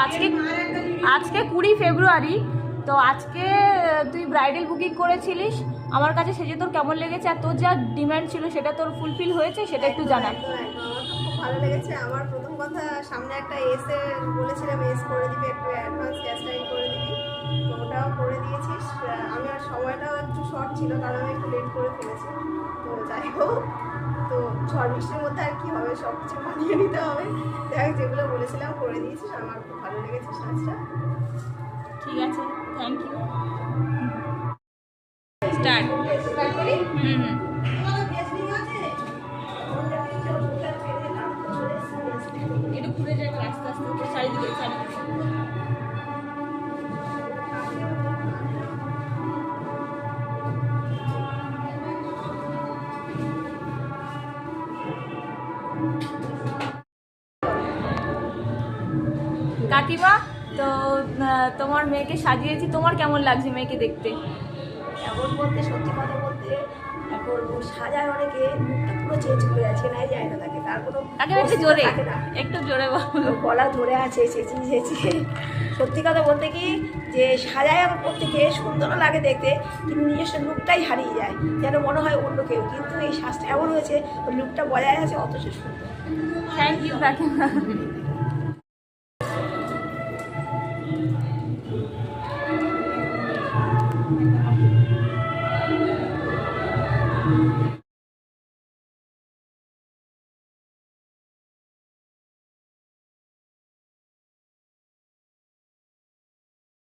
আজকে আজকে 20 ফেব্রুয়ারি। তো আজকে তুই ব্রাইডাল বুকিং করেছিলিস, আমার কাছে সেজে তোর কেমন লেগেছে আর তোর যা ডিমান্ড ছিল সেটা তোর ফুলফিল হয়েছে সেটা একটু জানা। একদম আমার তো খুব ভালো লেগেছে। আমার প্রথম কথা, সামনে একটা এসে বলেছিলাম এস করে দিবি, একটু অ্যাডভান্স হেয়ারস্টাইল করে দিবি, তো ওটাও করে দিয়েছিস। আমি আর সময়টাও একটু শর্ট ছিল কারণ আমি একটু লেট করে ফেলেছি। তো যাই হোক, তো ঝড় বৃষ্টির মধ্যে আর কি হবে, সব কিছু মানিয়ে নিতে হবে। যাই যেগুলো বলেছিলাম করে দিয়েছিস, আমার খুব ভালো লেগেছে সাজটা। ঠিক আছে, থ্যাংক ইউ। স্টার্ট। হুম। এটা ঘুরে যাবে আস্তে আস্তে চারিদিকে চারিদিকে। কাকিমা, তো তোমার মেয়েকে সাজিয়েছি, তোমার কেমন লাগছে মেয়েকে দেখতে? এমন বলতে, সত্যি কথা বলতে, এখন সাজায় অনেকে মুখটা পুরো চেঞ্জ করে আছে, নাই যায় না তাকে, তার কোনো একটু জোরে, থাকে না, একটু জোরে বলো। গলা ধরে আছে, চেঁচিয়ে চেঁচিয়ে। সত্যি কথা বলতে কি, যে সাজায় আমার প্রত্যেকে সুন্দরও লাগে দেখতে, কিন্তু নিজস্ব লুকটাই হারিয়ে যায়, যেন মনে হয় অন্য কেউ, কিন্তু এই সাজটা এমন হয়েছে ওই লুকটা বজায় আছে, অথচ সুন্দর। থ্যাংক ইউ কাকিমা।